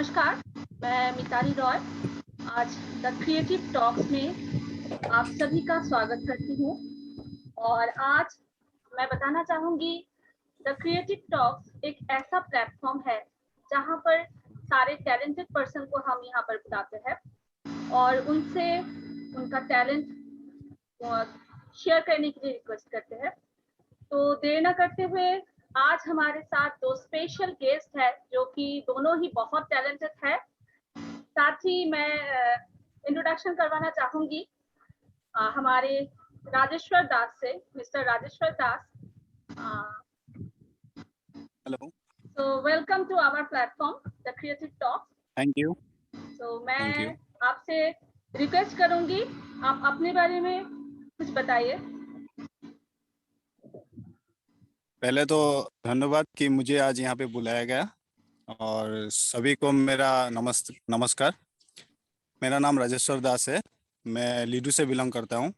नमस्कार, मैं मिताली रॉय आज द क्रिएटिव टॉक्स में आप सभी का स्वागत करती हूँ। और आज मैं बताना चाहूँगी द क्रिएटिव टॉक्स एक ऐसा प्लेटफॉर्म है जहाँ पर सारे टैलेंटेड पर्सन को हम यहाँ पर बुलाते हैं और उनसे उनका टैलेंट शेयर करने के लिए रिक्वेस्ट करते हैं। तो देर न करते हुए आज हमारे साथ दो स्पेशल गेस्ट है जो कि दोनों ही बहुत टैलेंटेड है। साथ ही मैं इंट्रोडक्शन करवाना चाहूंगी हमारे राजेश्वर दास से, mister Rajeshwar Das. Hello, so welcome to our platform the creative talk. Thank you. तो मैं आपसे रिक्वेस्ट करूंगी आप अपने बारे में कुछ बताइए। पहले तो धन्यवाद कि मुझे आज यहाँ पे बुलाया गया और सभी को मेरा नमस्कार। मेरा नाम राजेश्वर दास है, मैं लीडू से बिलोंग करता हूँ।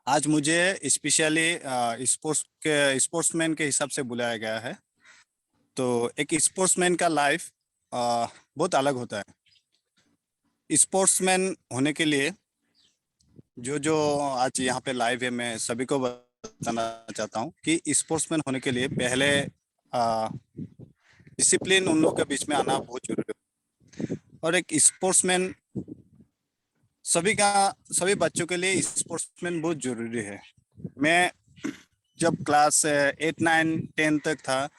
आज मुझे स्पेशली स्पोर्ट्समैन के हिसाब से बुलाया गया है। तो एक स्पोर्ट्समैन का लाइफ बहुत अलग होता है। स्पोर्ट्समैन होने के लिए जो आज यहाँ पे लाइव है, मैं सभी को बताना चाहता हूँ कि स्पोर्ट्समैन होने के लिए पहले डिसिप्लिन उन लोगों के बीच में आना बहुत जरूरी है। और एक स्पोर्ट्समैन सभी बच्चों के लिए स्पोर्ट्समैन बहुत जरूरी है। मैं जब क्लास 8, 9, 10 तक था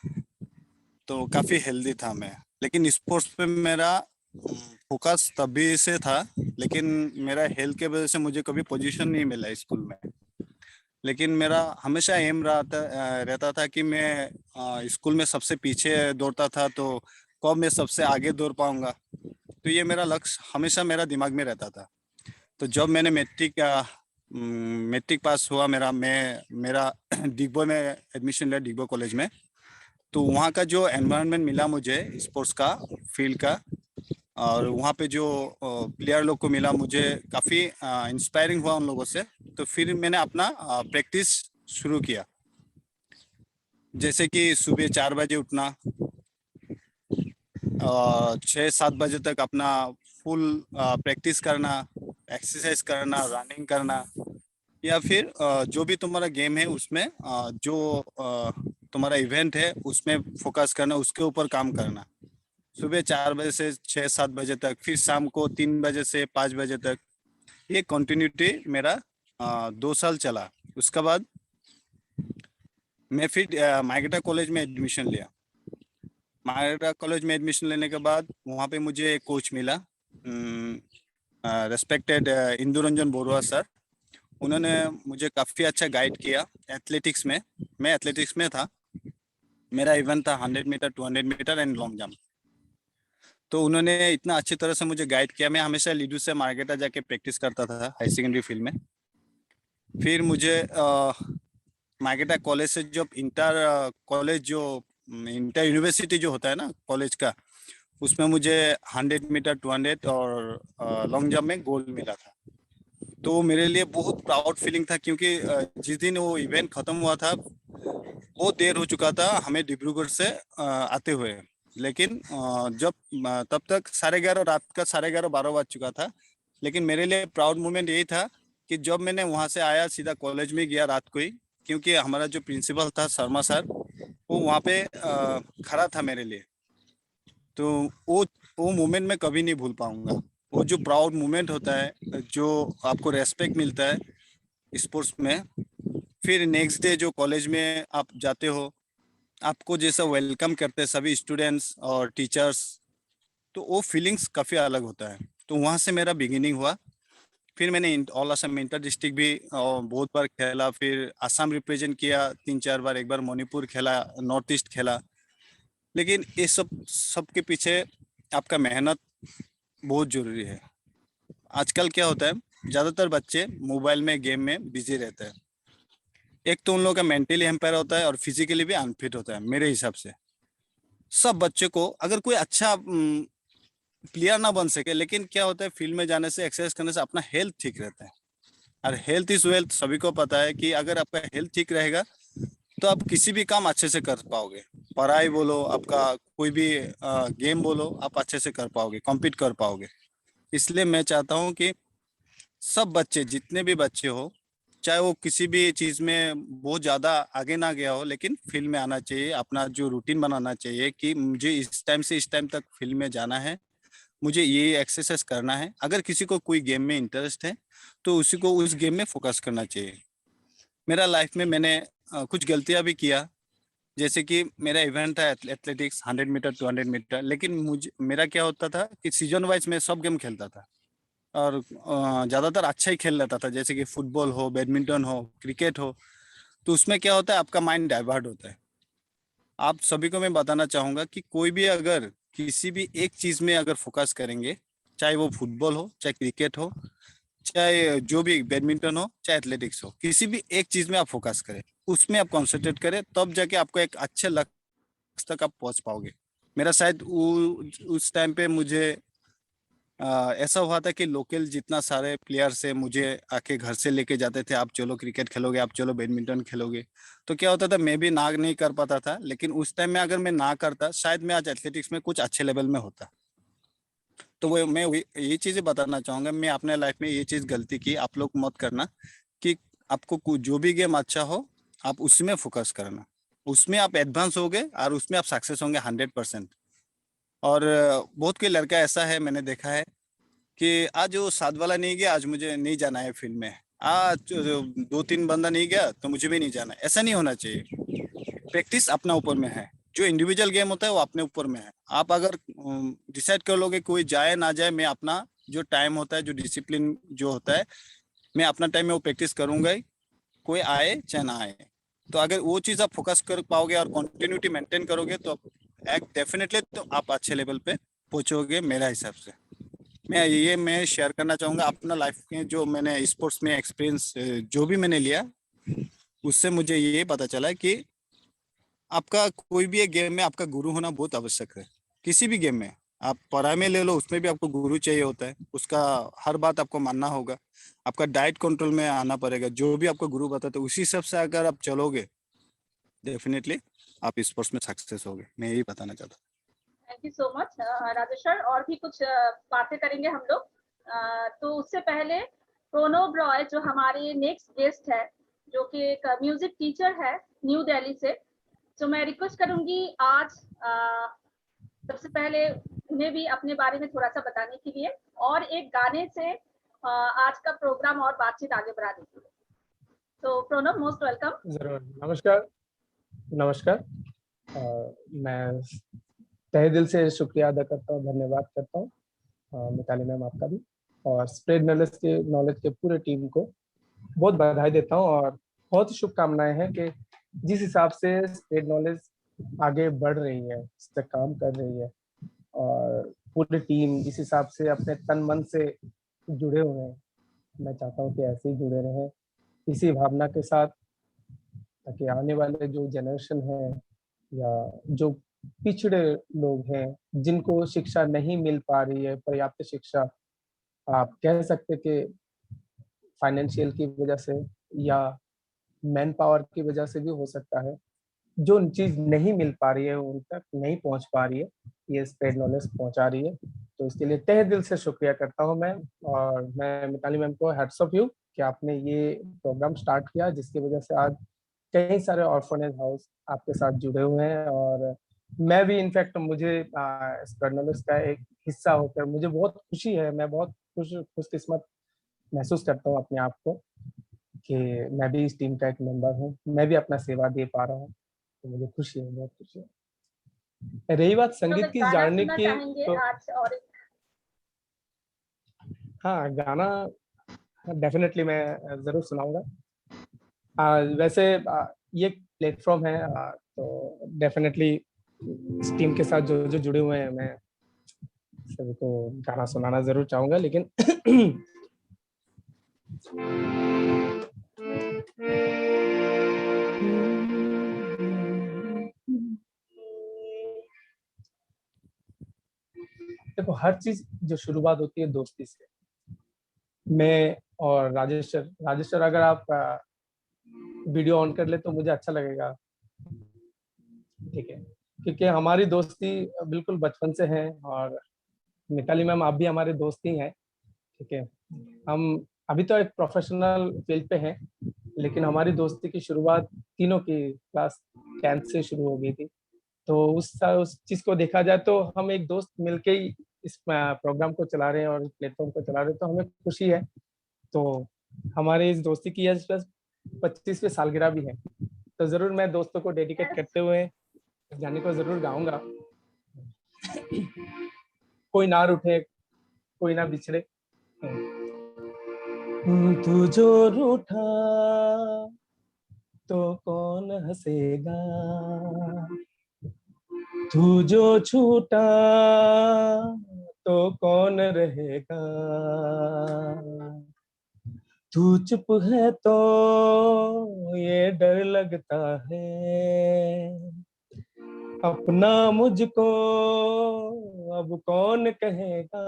तो काफ़ी हेल्दी था मैं, लेकिन स्पोर्ट्स पे मेरा फोकस तभी से था, लेकिन मेरा हेल्थ के वजह से मुझे कभी पोजीशन नहीं मिला स्कूल में। लेकिन मेरा हमेशा एम रहता था कि मैं स्कूल में सबसे पीछे दौड़ता था, तो कब मैं सबसे आगे दौड़ पाऊंगा। तो ये मेरा लक्ष्य हमेशा मेरा दिमाग में रहता था। तो जब मैंने मैट्रिक पास हुआ मेरा डिगबो में एडमिशन लिया, डिगबो कॉलेज में। तो वहाँ का जो एनवायरनमेंट मिला मुझे स्पोर्ट्स का फील्ड का, और वहाँ पे जो प्लेयर लोग को मिला, मुझे काफ़ी इंस्पायरिंग हुआ उन लोगों से। तो फिर मैंने अपना प्रैक्टिस शुरू किया, जैसे कि सुबह 4 बजे उठना और 6-7 बजे तक अपना फुल प्रैक्टिस करना, एक्सरसाइज करना, रनिंग करना, या फिर जो भी तुम्हारा गेम है उसमें जो तुम्हारा इवेंट है उसमें फोकस करना, उसके ऊपर काम करना। सुबह 4 बजे से 6-7 बजे तक, फिर शाम को 3 बजे से 5 बजे तक। ये कंटिन्यूटी मेरा 2 साल चला। उसके बाद मैं फिर मार्केटा कॉलेज में एडमिशन लिया। मार्केटा कॉलेज में एडमिशन लेने के बाद वहाँ पे मुझे एक कोच मिला, रेस्पेक्टेड इंदु रंजन बोरुआ सर। उन्होंने मुझे काफ़ी अच्छा गाइड किया एथलेटिक्स में। मैं एथलेटिक्स में था, मेरा इवेंट था 100 metre, 200 metre and long jump. तो उन्होंने इतना अच्छी तरह से मुझे गाइड किया। मैं हमेशा लीडू से मार्केटा जाके प्रैक्टिस करता था हाई सेकेंडरी फील्ड में। फिर मुझे मार्केटा कॉलेज से जब इंटर यूनिवर्सिटी जो होता है ना कॉलेज का, उसमें मुझे 100 मीटर, 200 और लॉन्ग जंप में गोल्ड मिला था। तो मेरे लिए बहुत प्राउड फीलिंग था, क्योंकि जिस दिन वो इवेंट खत्म हुआ था बहुत देर हो चुका था हमें डिब्रूगढ़ से आते हुए। लेकिन तब तक 11:30 रात का 11:30, 12 बज चुका था। लेकिन मेरे लिए प्राउड मोमेंट यही था कि जब मैंने वहाँ से आया, सीधा कॉलेज में गया रात को ही, क्योंकि हमारा जो प्रिंसिपल था शर्मा सर, वो वहाँ पे खड़ा था मेरे लिए। तो वो मोमेंट मैं कभी नहीं भूल पाऊंगा। वो जो प्राउड मोमेंट होता है, जो आपको रेस्पेक्ट मिलता है स्पोर्ट्स में। फिर नेक्स्ट डे जो कॉलेज में आप जाते हो, आपको जैसा वेलकम करते हैं सभी स्टूडेंट्स और टीचर्स, तो वो फीलिंग्स काफ़ी अलग होता है। तो वहाँ से मेरा बिगिनिंग हुआ। फिर मैंने ऑल असम इंटर डिस्ट्रिक्ट भी बहुत बार खेला, फिर असम रिप्रेजेंट किया 3-4 बार, एक बार मणिपुर खेला, नॉर्थ ईस्ट खेला। लेकिन ये सब के पीछे आपका मेहनत बहुत ज़रूरी है। आजकल क्या होता है, ज़्यादातर बच्चे मोबाइल में, गेम में बिजी रहते हैं। एक तो उन लोगों का मेंटली एम्पायर होता है और फिजिकली भी अनफिट होता है। मेरे हिसाब से सब बच्चे को, अगर कोई अच्छा प्लेयर ना बन सके, लेकिन क्या होता है, फील्ड में जाने से, एक्सरसाइज करने से अपना हेल्थ ठीक रहता है। और हेल्थ इज वेल्थ, सभी को पता है कि अगर आपका हेल्थ ठीक रहेगा तो आप किसी भी काम अच्छे से कर पाओगे। पढ़ाई बोलो, आपका कोई भी गेम बोलो, आप अच्छे से कर पाओगे, कॉम्पीट कर पाओगे। इसलिए मैं चाहता हूँ कि सब बच्चे, जितने भी बच्चे हो, चाहे वो किसी भी चीज में बहुत ज्यादा आगे ना गया हो, लेकिन फील्ड में आना चाहिए। अपना जो रूटीन बनाना चाहिए कि मुझे इस टाइम से इस टाइम तक फील्ड में जाना है, मुझे ये एक्सरसाइज करना है। अगर किसी को कोई गेम में इंटरेस्ट है तो उसी को उस गेम में फोकस करना चाहिए। मेरा लाइफ में मैंने कुछ गलतियां भी किया। जैसे कि मेरा इवेंट था एथलेटिक्स, 100 मीटर 200 मीटर, लेकिन मुझे मेरा क्या होता था कि सीजन वाइज मैं सब गेम खेलता था और ज्यादातर अच्छा ही खेल लेता था। जैसे कि फुटबॉल हो, बैडमिंटन हो, क्रिकेट हो, तो उसमें क्या होता है, आपका माइंड डाइवर्ट होता है। आप सभी को मैं बताना चाहूंगा कि कोई भी अगर किसी भी एक चीज में अगर फोकस करेंगे, चाहे वो फुटबॉल हो, चाहे क्रिकेट हो, चाहे जो भी बैडमिंटन हो, चाहे एथलेटिक्स हो, किसी भी एक चीज में आप फोकस करें, उसमें आप कंसंट्रेट करें, तब जाके आपको एक अच्छे लक्ष्य तक आप पहुंच पाओगे। मेरा शायद उस टाइम पे मुझे ऐसा हुआ था कि लोकल जितना सारे प्लेयर्स है मुझे आके घर से लेके जाते थे, आप चलो क्रिकेट खेलोगे, आप चलो बैडमिंटन खेलोगे। तो क्या होता था, मैं भी ना नहीं कर पाता था, लेकिन उस टाइम में अगर मैं ना करता, शायद मैं आज एथलेटिक्स में कुछ अच्छे लेवल में होता। तो वो मैं ये चीजें बताना चाहूंगा, मैं अपने लाइफ में ये चीज गलती की, आप लोग मत करना। कि आपको जो भी गेम अच्छा हो, आप उसी में फोकस करना, उसमें आप एडवांस होगे और उसमें आप सक्सेस होंगे 100%। और बहुत कोई लड़का ऐसा है, मैंने देखा है कि आज वो साथ वाला नहीं गया, आज मुझे नहीं जाना है फील्ड में। आज जो 2-3 बंदा नहीं गया तो मुझे भी नहीं जाना है। ऐसा नहीं होना चाहिए। प्रैक्टिस अपना ऊपर में है, जो इंडिविजुअल गेम होता है वो अपने ऊपर में है। आप अगर डिसाइड कर लोगे कोई जाए ना जाए, मैं अपना जो टाइम होता है, जो डिसिप्लिन जो होता है, मैं अपना टाइम में वो प्रैक्टिस करूंगा ही, कोई आए चाहे ना आए। तो अगर वो चीज आप फोकस कर पाओगे और कंटिन्यूटी मेंटेन करोगे तो एक डेफिनेटली तो आप अच्छे लेवल पे पहुंचोगे, मेरा हिसाब से। मैं शेयर करना चाहूंगा अपना लाइफ में, जो मैंने स्पोर्ट्स में एक्सपीरियंस जो भी मैंने लिया, उससे मुझे ये पता चला कि आपका कोई भी एक गेम में आपका गुरु होना बहुत आवश्यक है। किसी भी गेम में, आप पढ़ाई में ले लो, उसमें भी आपको गुरु चाहिए होता है, उसका हर बात आपको मानना होगा। आपका डाइट कंट्रोल में आना पड़ेगा, जो भी आपको गुरु बताते हैं उसी हिसाब से अगर आप चलोगे, डेफिनेटली आप स्पोर्ट्स में सक्सेस होगे। मैं यही बताना चाहता हूँ। Thank you so much Rajeshwar. और भी कुछ बातें करेंगे हम लोग। तो उससे पहले प्रणव रॉय जो हमारे नेक्स्ट गेस्ट है, जो कि एक म्यूजिक टीचर है न्यू दिल्ली से, तो मैं रिक्वेस्ट करूंगी आज सबसे पहले उन्हें भी अपने बारे में थोड़ा सा बताने के लिए, और एक गाने से आज का प्रोग्राम और बातचीत आगे बढ़ा देंगे। तो प्रणव, मोस्ट वेलकम। जरूर। नमस्कार। नमस्कार। मैं तहे दिल से शुक्रिया अदा करता हूँ, धन्यवाद करता हूँ मिताली मैम आपका भी, और स्प्रेड नॉलेज के पूरे टीम को बहुत बधाई देता हूँ, और बहुत ही शुभकामनाएं हैं कि जिस हिसाब से स्प्रेड नॉलेज आगे बढ़ रही है, इस पर काम कर रही है, और पूरी टीम जिस हिसाब से अपने तन मन से जुड़े हुए हैं, मैं चाहता हूँ कि ऐसे ही जुड़े रहें इसी भावना के साथ, ताकि आने वाले जो जनरेशन है या जो पिछड़े लोग हैं जिनको शिक्षा नहीं मिल पा रही है, पर्याप्त शिक्षा, आप कह सकते कि फाइनेंशियल की वजह से या मैन पावर की वजह से भी हो सकता है, जो चीज नहीं मिल पा रही है, उन तक नहीं पहुंच पा रही है, ये स्प्रेड नॉलेज पहुंचा रही है। तो इसके लिए तहे दिल से शुक्रिया करता हूं मैं, और मैं मिताली मैम को हैट्स ऑफ यू कि आपने ये प्रोग्राम स्टार्ट किया, जिसकी वजह से आज कई सारे ऑर्फनेज हाउस आपके साथ जुड़े हुए हैं, और मैं भी इनफैक्ट मुझे स्प्रेड नॉलेज का एक हिस्सा होकर मुझे बहुत खुशी है। मैं बहुत खुशकिस्मत महसूस करता हूँ अपने आप को कि मैं भी इस टीम का एक मेंबर हूँ, मैं भी अपना सेवा दे पा रहा हूँ, तो मुझे खुशी है, बहुत खुशी है। रही बात संगीत की गाना जानने सुनना की, चाहेंगे तो आज? और हाँ, गाना डेफिनेटली मैं जरूर सुनाऊंगा। वैसे ये प्लेटफॉर्म है, तो डेफिनेटली इस टीम के साथ जो जो जुड़े हुए हैं, मैं सभी को गाना सुनाना जरूर चाहूंगा, लेकिन देखो, हर चीज जो शुरुआत होती है दोस्ती से। मैं और राजेश्वर अगर आप वीडियो ऑन कर ले तो मुझे अच्छा लगेगा, ठीक है? क्योंकि हमारी दोस्ती बिल्कुल बचपन से है, और मिताली मैम आप भी हमारे दोस्त ही हैं। ठीक है, हम अभी तो एक प्रोफेशनल फील्ड पे हैं, लेकिन हमारी दोस्ती की शुरुआत तीनों की क्लास 10th से शुरू हो गई थी। तो उस चीज को देखा जाए तो हम एक दोस्त मिलके ही इस प्रोग्राम को चला रहे हैं और प्लेटफॉर्म को चला रहे हैं, तो हमें खुशी है। तो हमारे इस दोस्ती की यह 25वीं सालगिरह भी है, तो जरूर मैं दोस्तों को डेडिकेट करते हुए इस गाने को जरूर गाऊंगा। कोई ना रूठे, कोई ना बिछड़े। तू जो रूठा तो कौन हंसेगा, तू जो छूटा तो कौन रहेगा, तू चुप है तो ये डर लगता है, अपना मुझको अब कौन कहेगा,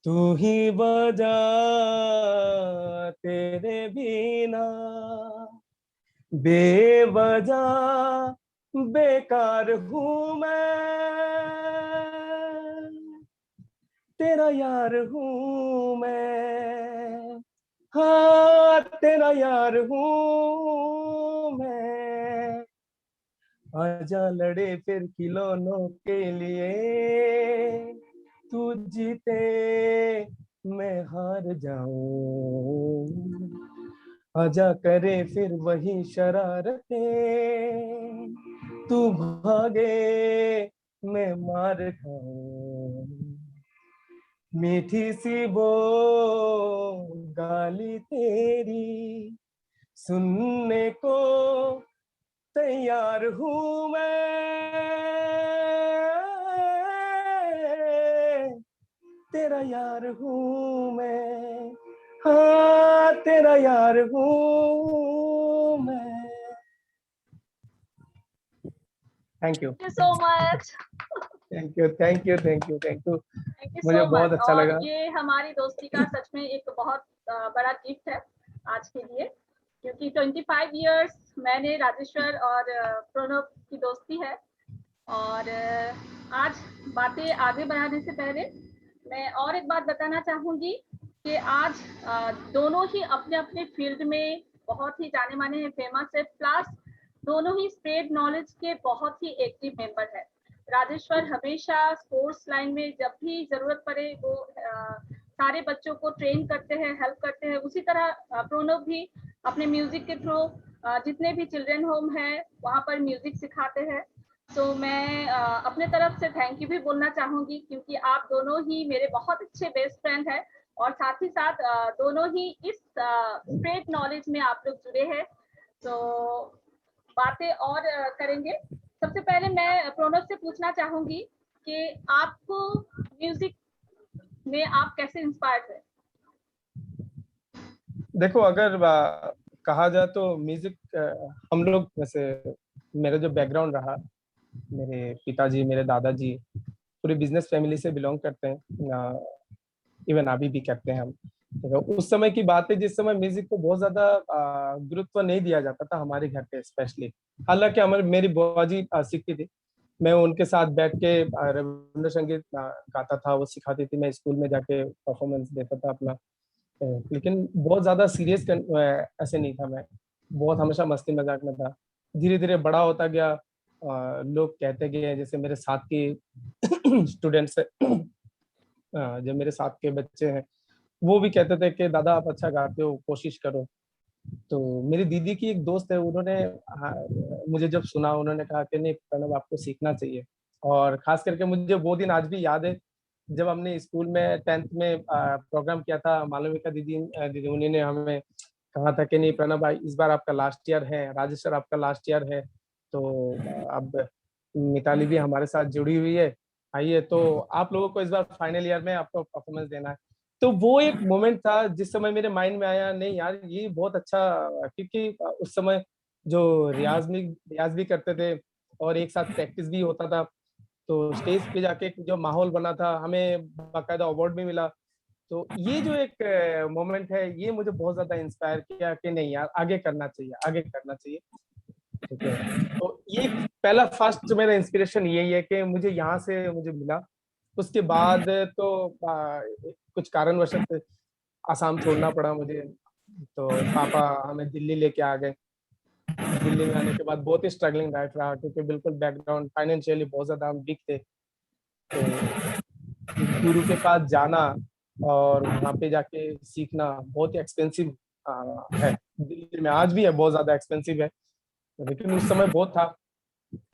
तू ही बजा तेरे बिना बेवजह बेकार हूँ मैं, तेरा यार हूँ मैं, हाँ तेरा यार हूँ मैं, आजा लड़े फिर खिलौनों के लिए, तू जीते मैं हार जाऊं, आजा करे फिर वही शरारतें, तू भागे मैं मार खाऊं, मीठी सी वो गाली तेरी सुनने को तैयार हूँ मैं, तेरा यार हूँ मैं, हाँ तेरा यार हूँ मैं। Thank you so much. Thank you thank you thank you thank you thank you मुझे सो बहुत मच। अच्छा और लगा। ये हमारी दोस्ती का सच में एक बहुत बड़ा गिफ्ट है आज के लिए, क्योंकि 25 इयर्स मैंने राजेश्वर और प्रणव की दोस्ती है। और आज बातें आगे बढ़ाने से पहले मैं और एक बात बताना चाहूंगी कि आज दोनों ही अपने अपने फील्ड में बहुत ही जाने माने हैं, फेमस है, प्लस दोनों ही स्प्रेड नॉलेज के बहुत ही एक्टिव मेंबर है। राजेश्वर हमेशा स्पोर्ट्स लाइन में जब भी जरूरत पड़े वो सारे बच्चों को ट्रेन करते हैं, हेल्प करते हैं। उसी तरह प्रणव भी अपने म्यूजिक के थ्रू जितने भी चिल्ड्रन होम है वहाँ पर म्यूजिक सिखाते हैं। तो मैं अपने तरफ से थैंक यू भी बोलना चाहूंगी, क्योंकि आप दोनों ही मेरे बहुत अच्छे बेस्ट फ्रेंड हैं, और साथ ही साथ दोनों ही इस स्प्रेड नॉलेज में आप लोग जुड़े हैं। तो बातें और करेंगे। सबसे पहले मैं प्रणव से पूछना चाहूंगी कि आपको म्यूजिक में आप कैसे इंस्पायर्ड है? देखो, अगर कहा जाए तो म्यूजिक, हम लोग वैसे मेरा जो बैकग्राउंड रहा, मेरे पिताजी मेरे दादाजी पूरी बिजनेस फैमिली से बिलोंग करते हैं, इवन अभी भी करते हैं हम। तो उस समय की बात है जिस समय म्यूजिक को बहुत ज्यादा गुरुत्व नहीं दिया जाता था हमारे घर पे स्पेशली। हालांकि हमारी मेरी बुआ जी सीखती थी, मैं उनके साथ बैठ के रविंद्र संगीत गाता था, वो सिखाती थी, मैं स्कूल में जाके परफॉर्मेंस देता था अपना। लेकिन बहुत ज्यादा सीरियस ऐसे नहीं था मैं, बहुत हमेशा मस्ती मजाक में था। धीरे धीरे बड़ा होता गया, लोग कहते गए, जैसे मेरे साथ के स्टूडेंट्स जो मेरे साथ के बच्चे हैं वो भी कहते थे कि दादा आप अच्छा गाते हो, कोशिश करो। तो मेरी दीदी की एक दोस्त है, उन्होंने मुझे जब सुना उन्होंने कहा कि नहीं प्रणव आपको सीखना चाहिए। और खास करके मुझे वो दिन आज भी याद है जब हमने स्कूल में 10th में प्रोग्राम किया था, मालविका दीदी दीदी उन्हीं ने हमें कहा था कि नहीं प्रणव भाई इस बार आपका लास्ट ईयर है, राजेश सर आपका लास्ट ईयर है, तो अब मिताली भी हमारे साथ जुड़ी हुई है, आइए तो आप लोगों को इस बार फाइनल ईयर में आपको परफॉर्मेंस देना है। तो वो एक मोमेंट था जिस समय मेरे माइंड में आया, नहीं यार ये बहुत अच्छा, क्योंकि उस समय जो रियाज भी करते थे और एक साथ प्रैक्टिस भी होता था, तो स्टेज पे जाके जो माहौल बना था, हमें बाकायदा अवार्ड भी मिला। तो ये जो एक मोमेंट है ये मुझे बहुत ज्यादा इंस्पायर किया कि नहीं यार आगे करना चाहिए, आगे करना चाहिए। ठीक है, तो ये पहला फर्स्ट जो मेरा इंस्पिरेशन यही है कि मुझे यहाँ से मुझे मिला। उसके बाद तो कुछ कारणवश आसाम छोड़ना पड़ा मुझे, तो पापा हमें दिल्ली लेके आ गए। दिल्ली में आने के बाद बहुत ही स्ट्रगलिंग लाइफ रहा, क्योंकि बिल्कुल बैकग्राउंड फाइनेंशियली बहुत ज्यादा हम वीक थे। तो गुरु के पास जाना और वहाँ पे जाके सीखना बहुत ही एक्सपेंसिव है। दिल्ली में आज भी है, बहुत ज्यादा एक्सपेंसिव है, लेकिन उस समय बहुत था,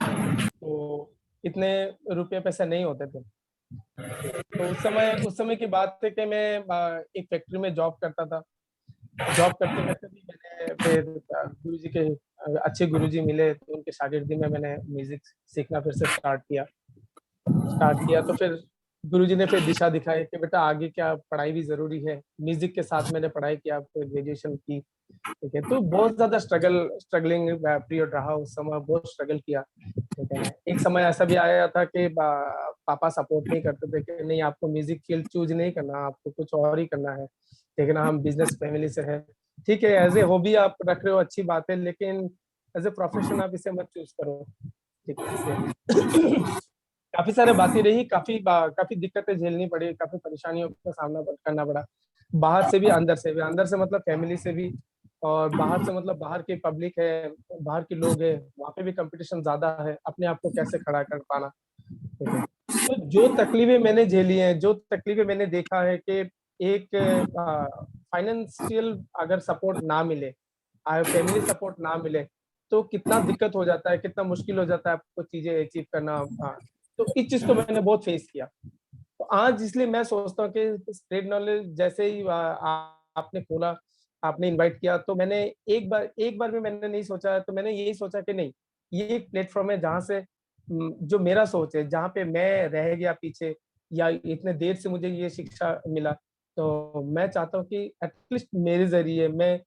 तो इतने रुपये पैसे नहीं होते थे। तो उस समय की बात है कि मैं एक फैक्ट्री में जॉब करता था। जॉब करते करते भी मैंने फिर गुरुजी के अच्छे गुरुजी मिले, तो उनके शागिर्दी में मैंने म्यूजिक सीखना फिर से स्टार्ट किया। तो फिर गुरुजी ने फिर दिशा दिखाई कि बेटा आगे क्या, पढ़ाई भी जरूरी है। म्यूजिक के साथ मैंने पढ़ाई किया, फिर ग्रेजुएशन की। ठीक है, तो बहुत ज्यादा स्ट्रगलिंग पीरियड रहा उस समय, बहुत स्ट्रगल किया। ठीक है, एक समय ऐसा भी आया था कि पापा सपोर्ट नहीं करते थे कि नहीं आपको म्यूजिक फील्ड चूज नहीं करना, आपको कुछ और ही करना है। लेकिन हम बिजनेस फैमिली से है, ठीक है, एज ए हॉबी आप रख रहे हो, अच्छी बात है, लेकिन एज ए प्रोफेशन आप इसे मत चूज करो। ठीक है, काफी सारे बातें रही, काफी दिक्कतें झेलनी पड़ी, काफी परेशानियों का सामना करना पड़ा, बाहर से भी अंदर से मतलब फैमिली से भी, और बाहर से मतलब बाहर की पब्लिक है, बाहर के लोग हैं, वहाँ पे भी कंपटीशन ज्यादा है, अपने आप को कैसे खड़ा कर पाना। ठीक है, तो जो तकलीफें मैंने झेली हैं, जो तकलीफें मैंने देखा है कि एक फाइनेंशियल अगर सपोर्ट ना मिले, फैमिली सपोर्ट ना मिले, तो कितना दिक्कत हो जाता है, कितना मुश्किल हो जाता है आपको चीजें अचीव करना। तो इस चीज को मैंने बहुत फेस किया। तो आज इसलिए मैं सोचता हूँ कि स्ट्रेट नॉलेज जैसे ही आपने खोला, आपने इनवाइट किया, तो मैंने एक बार भी मैंने नहीं सोचा, तो मैंने यही सोचा कि नहीं, ये एक प्लेटफॉर्म है जहाँ से जो मेरा सोच है, जहाँ पे मैं रह गया पीछे, या इतने देर से मुझे ये शिक्षा मिला, तो मैं चाहता हूँ कि एटलीस्ट मेरे जरिए मैं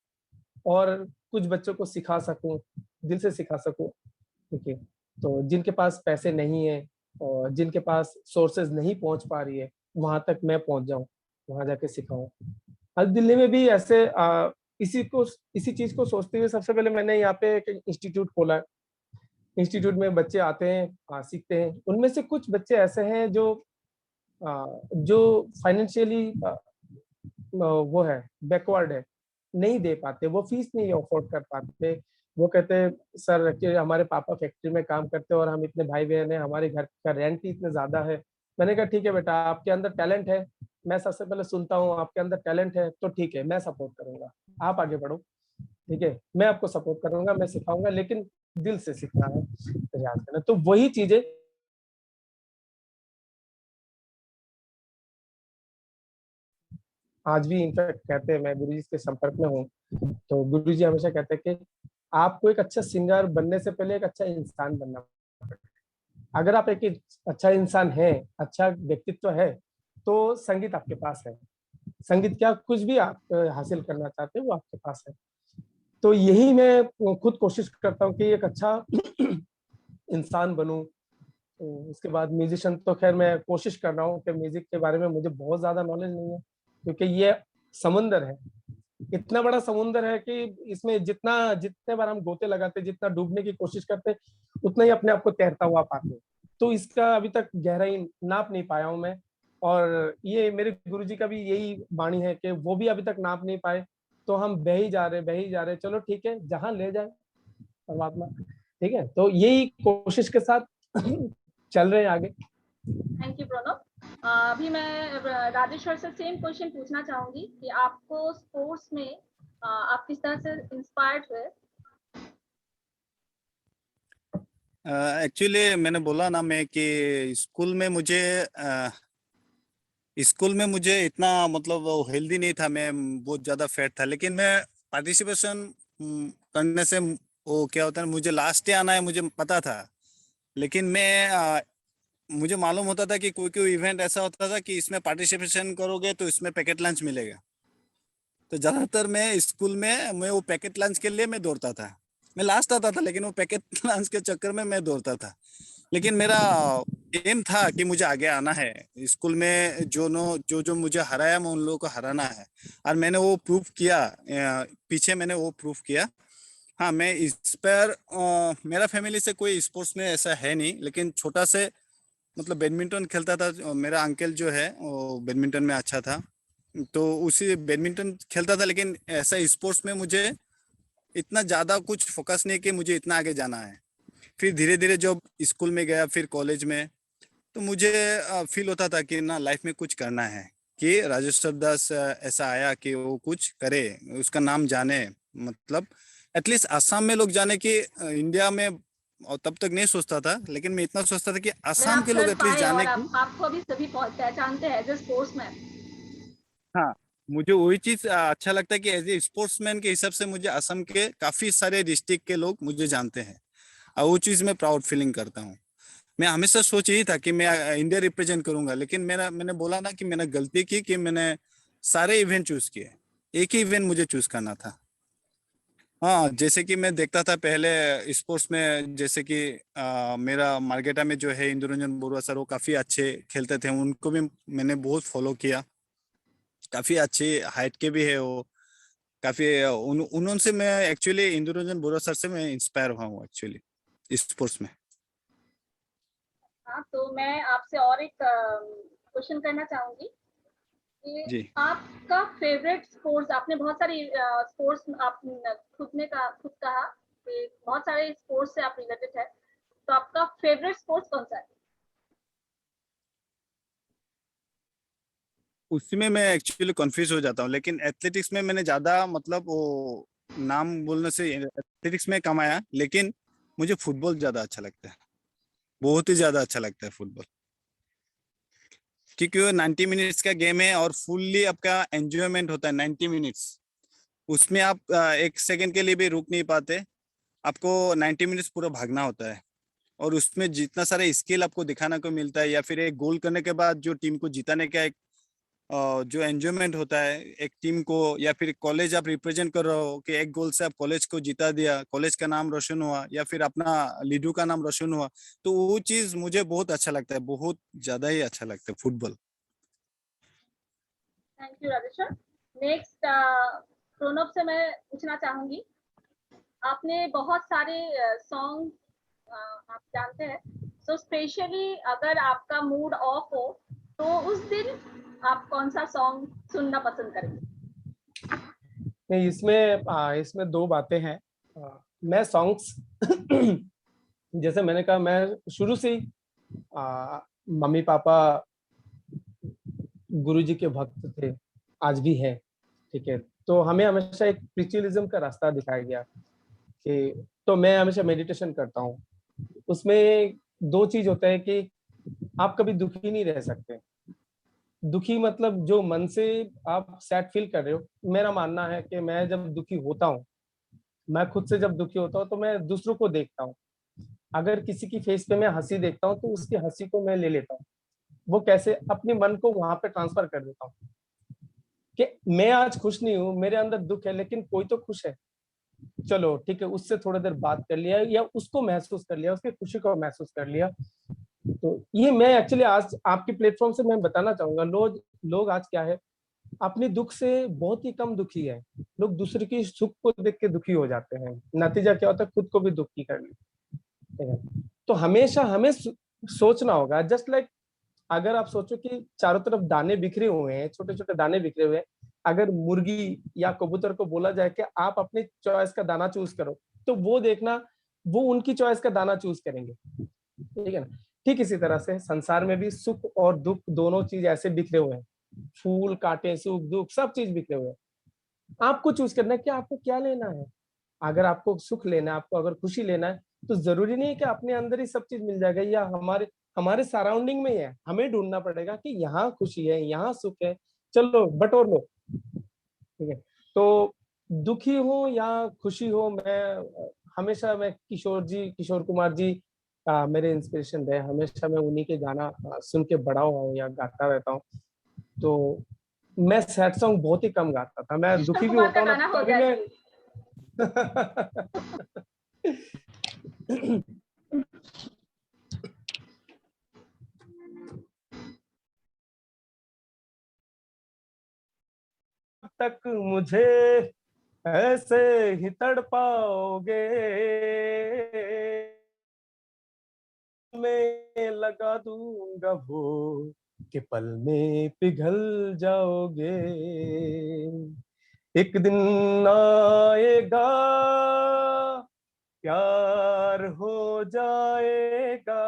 और कुछ बच्चों को सिखा सकूं, दिल से सिखा सकूं। ठीक है, तो जिनके पास पैसे नहीं है और जिनके पास सोर्सेज नहीं पहुंच पा रही है, वहां तक मैं पहुंच जाऊं, वहां जाके सिखाऊं। आज दिल्ली में भी ऐसे इसी चीज को सोचते हुए सबसे पहले मैंने यहाँ पे एक इंस्टीट्यूट खोला है। इंस्टीट्यूट में बच्चे आते हैं, सीखते हैं। उनमें से कुछ बच्चे ऐसे हैं जो फाइनेंशियली वो है, बैकवर्ड है, नहीं दे पाते, वो फीस नहीं अफोर्ड कर पाते। वो कहते हैं सर कि हमारे पापा फैक्ट्री में काम करते हैं और हम इतने भाई बहन हैं, हमारे घर का रेंट ही इतने ज्यादा है। मैंने कहा ठीक है बेटा, आपके अंदर टैलेंट है, मैं सबसे पहले सुनता हूँ, आपके अंदर टैलेंट है तो ठीक है, मैं सपोर्ट करूंगा, आप आगे बढ़ो। ठीक है, मैं आपको सपोर्ट करूंगा, मैं सिखाऊंगा, लेकिन दिल से सीखना है, प्रयास करना। तो वही चीजें आज भी इनफैक्ट कहते हैं, मैं गुरुजी के संपर्क में हूँ, तो गुरुजी हमेशा कहते हैं कि आपको एक अच्छा सिंगर बनने से पहले एक अच्छा इंसान बनना पड़ेगा। अगर आप एक अच्छा इंसान है, अच्छा व्यक्तित्व है, तो संगीत आपके पास है। संगीत क्या, कुछ भी आप हासिल करना चाहते हो वो आपके पास है। तो यही मैं खुद कोशिश करता हूँ कि एक अच्छा इंसान बनूं। तो उसके बाद म्यूजिशियन तो खैर मैं कोशिश कर रहा हूँ कि म्यूजिक के बारे में मुझे बहुत ज्यादा नॉलेज नहीं है, क्योंकि ये समुंदर है, इतना बड़ा समुंदर है कि इसमें जितने बार हम गोते लगाते, जितना डूबने की कोशिश करते, उतना ही अपने आप को तैरता हुआ पाते। तो इसका अभी तक गहराई नाप नहीं पाया हूं मैं। और ये मेरे गुरुजी का भी यही वाणी है कि वो भी अभी तक नाप नहीं पाए, तो हम बह ही जा रहे, चलो ठीक है, जहां ले जाए परमात्मा। ठीक है, तो यही कोशिश के साथ चल रहे हैं आगे। Thank you Pranav. अभी मैं राजेश्वर से सेम क्वेश्चन पूछना चाहूंगी कि आपको स्पोर्ट्स में आप किस तरह से इंस्पायर्ड हुए? एक्चुअली मैंने बोला ना मैं कि स्कूल में मुझे इतना मतलब हेल्दी नहीं था, मैं बहुत ज़्यादा फैट था। लेकिन मैं पार्टिसिपेशन करने से वो क्या होता है, मुझे लास्ट डे आना है मुझे पता था। लेकिन मुझे मालूम होता था कि कोई कोई इवेंट ऐसा होता था कि इसमें पार्टिसिपेशन करोगे तो इसमें पैकेट लंच मिलेगा। तो ज़्यादातर मैं स्कूल में मैं वो पैकेट लंच के लिए मैं दौड़ता था। मैं लास्ट आता था, लेकिन वो पैकेट लंच के चक्कर में मैं दौड़ता था। लेकिन मेरा एम था कि मुझे आगे आना है स्कूल में, जो जो मुझे हराया मैं उन लोगों को हराना है। और मैंने वो प्रूफ किया, पीछे मैंने वो प्रूफ किया। हाँ, मैं इस पर मेरा फैमिली से कोई स्पोर्ट्स में ऐसा है नहीं, लेकिन छोटा से मतलब बैडमिंटन खेलता था। मेरा अंकल जो है वो बैडमिंटन में अच्छा था, तो उसी बैडमिंटन खेलता था। लेकिन ऐसा स्पोर्ट्स में मुझे इतना ज्यादा कुछ फोकस नहीं कि मुझे इतना आगे जाना है। फिर धीरे धीरे जब स्कूल में गया, फिर कॉलेज में, तो मुझे फील होता था कि ना लाइफ में कुछ करना है, कि राजेश्वर दास ऐसा आया कि वो कुछ करे, उसका नाम जाने, मतलब एटलीस्ट असम में लोग जाने कि इंडिया में। और तब तक नहीं सोचता था, लेकिन मैं इतना सोचता था कि अगर असम आप के लोग कर एटलीस्ट पाए जाने और की। आपको अभी सभी पहचानते हैं एज ए स्पोर्ट्समैन। हाँ, मुझे वही चीज अच्छा लगता है कि एज ए स्पोर्ट्समैन के हिसाब से मुझे असम के काफी सारे डिस्ट्रिक्ट के लोग मुझे जानते हैं, और वो चीज मैं प्राउड फीलिंग करता हूँ। मैं हमेशा सोच यही था कि मैं इंडिया रिप्रेजेंट करूंगा, लेकिन मैंने बोला ना कि मैंने गलती की कि मैंने सारे इवेंट चूज किए, एक ही इवेंट मुझे चूज करना था। हाँ, जैसे कि मैं देखता था पहले स्पोर्ट्स में, जैसे कि मेरा मार्केटा में जो है इंद्र रंजन बरुआ सर, वो काफी अच्छे खेलते थे, उनको भी मैंने बहुत फॉलो किया। काफी अच्छी हाइट के भी है वो, काफी उनसे मैं एक्चुअली इंद्र रंजन बरुआ सर से मैं इंस्पायर हुआ हूँ एक्चुअली स्पोर्ट्स में। हाँ, तो मैं आपसे और एक क्वेश्चन करना चाहूंगी कि जी। आपका फेवरेट स्पोर्ट्स, आपने बहुत सारी स्पोर्ट्स आप खुद कहा कि बहुत सारे स्पोर्ट्स से आप रिलेटेड है, तो आपका फेवरेट स्पोर्ट्स कौन सा है? उसमें मैं एक्चुअली कंफ्यूज हो जाता हूँ, लेकिन एथलेटिक्स में मैंने ज्यादा मतलब वो नाम बोलने से एथलेटिक्स में कमाया, लेकिन मुझे फुटबॉल ज्यादा अच्छा लगता है, बहुत ही ज्यादा अच्छा लगता है फुटबॉल। क्योंकि वो 90 मिनट्स का गेम है और फुल्ली आपका एंजॉयमेंट होता है 90 मिनट्स। उसमें आप एक सेकंड के लिए भी रुक नहीं पाते, आपको 90 मिनट्स पूरा भागना होता है। और उसमें जितना सारा स्किल आपको दिखाने को मिलता है, या फिर एक गोल करने के बाद जो टीम को जिताने का एक जो एंजॉयमेंट होता है एक टीम को, या फिर कॉलेज आप रिप्रेजेंट कर रहे हो कि एक गोल से आप कॉलेज को जिता दिया, कॉलेज का नाम रोशन हुआ, या फिर अपना लीडू का नाम रोशन हुआ, तो वो चीज मुझे बहुत अच्छा लगता है, बहुत ज्यादा ही अच्छा लगता है football. Thank you Rajeshwar. Next Pranav से मैं पूछना चाहूंगी, आपने बहुत सारे सॉन्ग आप जानते हैं, सो स्पेशली अगर आपका मूड ऑफ हो तो उस दिन आप कौन सा सॉन्ग सुनना पसंद करेंगे? नहीं, इसमें दो बातें हैं। मैं सॉन्ग्स जैसे मैंने कहा, मैं शुरू से ही मम्मी पापा गुरु जी के भक्त थे, आज भी है। ठीक है, तो हमें हमेशा एक स्पिरिचुअलिज्म का रास्ता दिखाया गया कि, तो मैं हमेशा मेडिटेशन करता हूँ। उसमें दो चीज होता है कि आप कभी दुखी नहीं रह सकते। दुखी मतलब जो मन से आप सैड फील कर रहे हो। मेरा मानना है कि मैं जब दुखी होता हूँ, मैं खुद से जब दुखी होता हूँ तो मैं दूसरों को देखता हूँ। अगर किसी की फेस पे मैं हंसी देखता हूँ तो उसकी हंसी को मैं ले लेता हूँ। वो कैसे, अपने मन को वहां पे ट्रांसफर कर देता हूँ कि मैं आज खुश नहीं हूँ, मेरे अंदर दुख है, लेकिन कोई तो खुश है। चलो ठीक है, उससे थोड़ी देर बात कर लिया, या उसको महसूस कर लिया, उसकी खुशी को महसूस कर लिया। तो ये मैं एक्चुअली आज आपके प्लेटफॉर्म से मैं बताना चाहूंगा, लोग लोग आज क्या है, अपने दुख से बहुत ही कम दुखी है। लोग दूसरे की सुख को देख के दुखी हो जाते हैं, नतीजा क्या होता है, खुद को भी दुखी कर लेते हैं। तो हमेशा हमें सोचना होगा, जस्ट लाइक अगर आप सोचो कि चारों तरफ दाने बिखरे हुए हैं, छोटे छोटे दाने बिखरे हुए हैं, अगर मुर्गी या कबूतर को बोला जाए कि आप अपनी चॉइस का दाना चूज करो, तो वो देखना, वो उनकी चॉइस का दाना चूज करेंगे। ठीक है ना? ठीक इसी तरह से संसार में भी सुख और दुख दोनों चीज ऐसे बिखरे हुए हैं। फूल कांटे, सुख दुख सब चीज बिखरे हुए हैं। आपको चूज करना है कि आपको क्या लेना है। अगर आपको सुख लेना है, आपको अगर खुशी लेना है, तो जरूरी नहीं है कि अपने अंदर ही सब चीज मिल जाएगा, या हमारे हमारे सराउंडिंग में ही है। हमें ढूंढना पड़ेगा कि यहाँ खुशी है, यहाँ सुख है, चलो बटोर लो। ठीक है, तो दुखी हो या खुशी हो, मैं हमेशा, मैं किशोर कुमार जी मेरे इंस्पिरेशन रहे। हमेशा मैं उन्हीं के गाना सुन के बड़ा हुआ हूँ या गाता रहता हूँ। तो मैं सैड सॉन्ग बहुत ही कम गाता था। मैं किशोर दुखी भी कुमार होता का हूँ ना, गाना हो तभी जाए मैं प्लीज। तक मुझे ऐसे ही तड़पाओगे, में लगा दूंगा वो कि पल में पिघल जाओगे। एक दिन आएगा, प्यार हो जाएगा,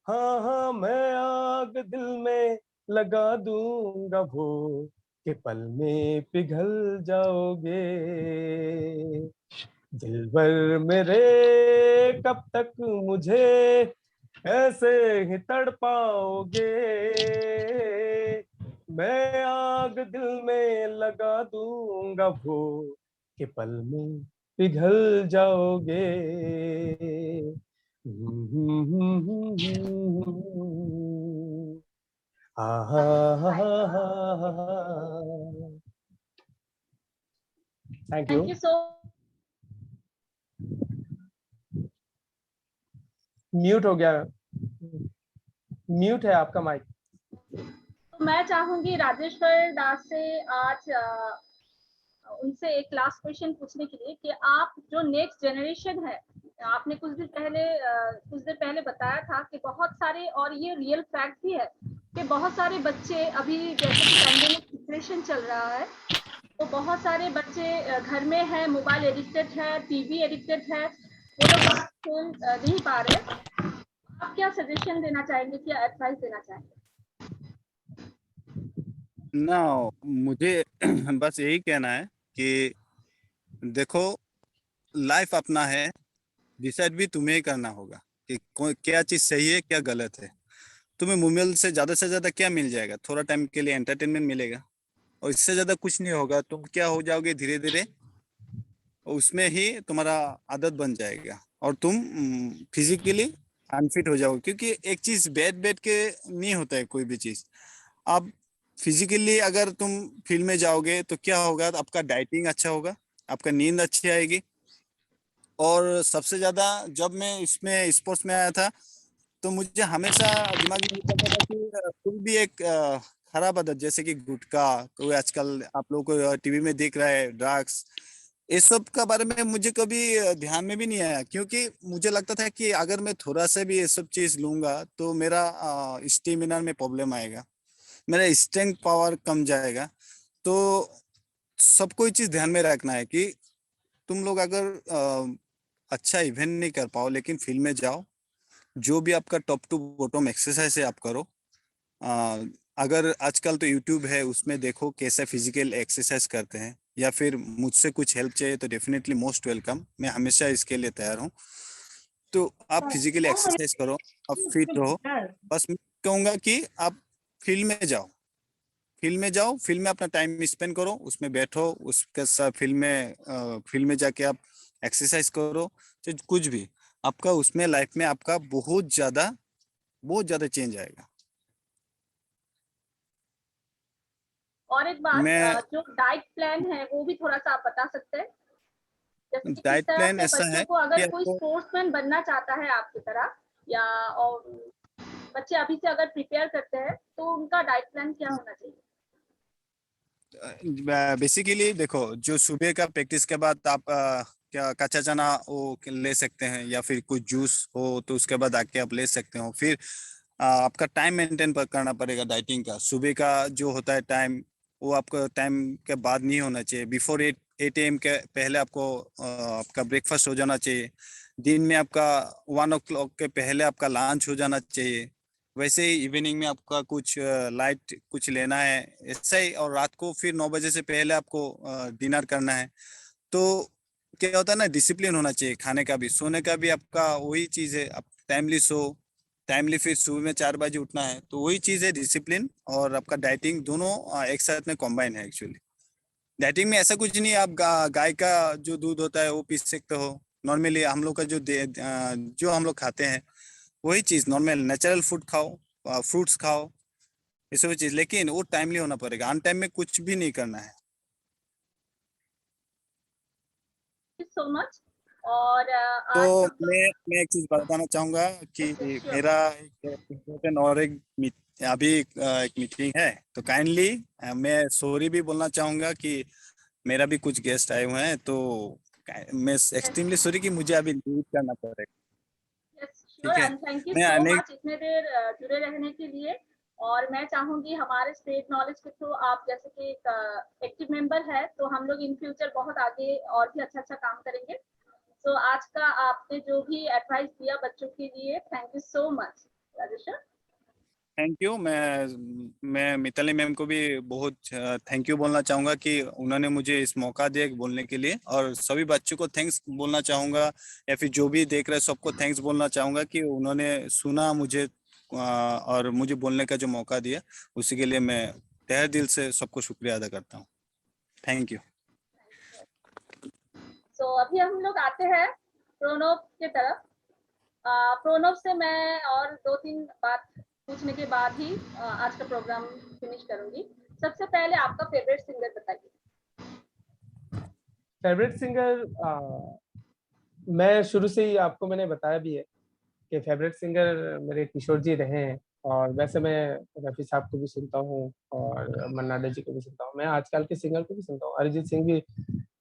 हाँ हाँ मैं आग दिल में लगा दूंगा वो कि पल में पिघल जाओगे। दिलबर मेरे कब तक मुझे ऐसे ही तड़पाओगे, मैं आग दिल में लगा दूंगा वो कि पल में पिघल जाओगे। Thank you. Thank you so. Mute हो गया, म्यूट है आपका माइक। तो मैं चाहूंगी राजेश्वर दास से आज उनसे एक लास्ट क्वेश्चन पूछने के लिए कि आप जो नेक्स्ट जनरेशन है, आपने कुछ देर पहले बताया था कि बहुत सारे, और ये रियल फैक्ट भी है कि बहुत सारे बच्चे अभी जैसे कि पैंडेमिक सिचुएशन चल रहा है, तो बहुत सारे बच्चे घर में है, मोबाइल एडिक्टेड है, टीवी एडिक्टेड है, वो लोग बाहर खेल नहीं पा रहे। आप क्या सजेशन देना चाहेंगे, क्या एडवाइस देना चाहेंगे? ना, मुझे बस यही कहना है कि देखो, लाइफ अपना है, डिसाइड भी तुम्हें ही करना होगा कि क्या चीज सही है क्या गलत है। तुम्हें मोबाइल से ज्यादा क्या मिल जाएगा? थोड़ा टाइम के लिए एंटरटेनमेंट मिलेगा, और इससे ज्यादा कुछ नहीं होगा। तुम क्या हो जाओगे धीरे धीरे, उसमें ही तुम्हारा आदत बन जाएगा, और तुम फिजिकली अनफिट हो जाओगे। क्योंकि एक चीज बैठ बैठ के नहीं होता है कोई भी चीज। अब फिजिकली अगर तुम फील्ड में जाओगे तो क्या होगा, तो आपका डाइटिंग अच्छा होगा, आपका नींद अच्छी आएगी। और सबसे ज्यादा जब मैं इसमें स्पोर्ट्स में आया था, तो मुझे हमेशा दिमाग में ये चलता था कि कोई भी एक खराब आदत, जैसे कि गुटखा, कोई आजकल आप लोग को टीवी में दिख रहा है ड्रग्स, इस सब का बारे में मुझे कभी ध्यान में भी नहीं आया। क्योंकि मुझे लगता था कि अगर मैं थोड़ा सा भी ये सब चीज लूंगा तो मेरा स्टेमिना में प्रॉब्लम आएगा, मेरा स्ट्रेंथ पावर कम जाएगा। तो सबको ये चीज ध्यान में रखना है कि तुम लोग अगर अच्छा इवेंट नहीं कर पाओ, लेकिन फील्ड में जाओ, जो भी आपका टॉप टू बॉटम एक्सरसाइज है आप करो। आ, अगर आजकल तो यूट्यूब है, उसमें देखो कैसे फिजिकल एक्सरसाइज करते हैं, या फिर मुझसे कुछ हेल्प चाहिए तो डेफिनेटली मोस्ट वेलकम, मैं हमेशा इसके लिए तैयार हूँ। तो आप फिजिकल एक्सरसाइज करो, आप फिट रहो। बस मैं कहूँगा कि आप फील्ड में जाओ, फील्ड में जाओ, फील्ड में अपना टाइम स्पेंड करो, उसमें बैठो, उसके साथ फील्ड में जाके आप एक्सरसाइज करो, चाहे कुछ भी। आपका उसमें लाइफ में आपका बहुत ज्यादा चेंज आएगा। और एक बात, मैं जो डाइट प्लान है वो भी थोड़ा सा आप बता सकते हैं, जैसे कि किस डाइट तरह प्लान से ऐसा बच्चों है को, अगर कि कोई आपको स्पोर्ट्समैन बनना चाहता है आपकी तरह, या और बच्चे अभी से अगर प्रिपेयर करते हैं, तो उनका डाइट प्लान क्या होना चाहिए? बेसिकली देखो, जो सुबह का प्रैक्टिस के बाद आप क्या कच्चा चना वो ले सकते हैं, या फिर कुछ जूस हो तो उसके बाद आके आप ले सकते हो। फिर आपका टाइम मेंटेन करना पड़ेगा डाइटिंग का। सुबह का जो होता है टाइम, वो आपका टाइम के बाद नहीं होना चाहिए। बिफोर 8 AM के पहले आपको आपका ब्रेकफास्ट हो जाना चाहिए। दिन में आपका 1 o'clock के पहले आपका लंच हो जाना चाहिए। वैसे ही इवनिंग में आपका कुछ लाइट कुछ लेना है, ऐसा ही। और रात को फिर 9 बजे से पहले आपको डिनर करना है। तो क्या होता है ना, डिसिप्लिन होना चाहिए खाने का भी, सोने का भी। आपका वही चीज है, आप टाइमली सो, टाइमली फिर सुबह में 4 बजे उठना है। तो वही चीज है, डिसिप्लिन और आपका डाइटिंग दोनों एक साथ में कॉम्बाइन है एक्चुअली। डाइटिंग में ऐसा कुछ नहीं है, आप गाय का जो दूध होता है वो पी सकते हो। नॉर्मली हम लोग का जो हम लोग खाते हैं वही चीज, नॉर्मल नेचुरल फूड खाओ, फ्रूट्स खाओ, ये सब चीज। लेकिन वो टाइमली होना पड़ेगा, अन टाइम में कुछ भी नहीं करना है। Thank you so much. और तो आज हम लोग, मैं एक चीज बताना चाहूंगा कि श्योर। मेरा एक इम्पोर्टेंट और अभी एक मीटिंग है, तो काइंडली मैं सॉरी भी बोलना चाहूंगा कि मेरा भी कुछ गेस्ट आए हुए हैं, तो मैं एक्सट्रीमली सॉरी कि मुझे अभी लीव करना पड़ेगा। यस ठीक श्योर, है, एंड थैंक यू मैं सो आने मच इतने देर जुड़े रहने के लिए। और मैं चाहूंगी हमारे स्टेट नॉलेज के थ्रू आप जैसे कि एक एक्टिव मेंबर है, तो हम लोग इन फ्यूचर बहुत आगे और भी अच्छा अच्छा काम करेंगे। तो आज का आपने जो भी एडवाइस दिया बच्चों के लिए, thank you so much Rajesh. Thank you. मैं मिताली मैम को भी बहुत थैंक यू बोलना चाहूंगा कि उन्होंने मुझे इस मौका दिया बोलने के लिए, और सभी बच्चों को थैंक्स बोलना चाहूंगा, या फिर जो भी देख रहे हैं सबको थैंक्स बोलना चाहूंगा कि उन्होंने सुना मुझे और मुझे बोलने का जो मौका दिया, उसी के लिए मैं तहे दिल से सबको शुक्रिया अदा करता हूँ। Thank you. तो अभी हम लोग आते हैं प्रणव के तरफ। प्रणव से मैं और 2-3 बात पूछने के बाद ही आज का प्रोग्राम फिनिश करूंगी। सबसे पहले आपका फेवरेट सिंगर बताइए। फेवरेट सिंगर, मैं शुरू से ही आपको मैंने बताया भी है कि फेवरेट सिंगर मेरे किशोर जी रहे हैं। और वैसे मैं रफ़ी साहब को भी सुनता हूँ और मन्ना डे जी को भी सुनता हूँ। मैं आजकल के सिंगर को भी सुनता हूँ। अरिजीत सिंह भी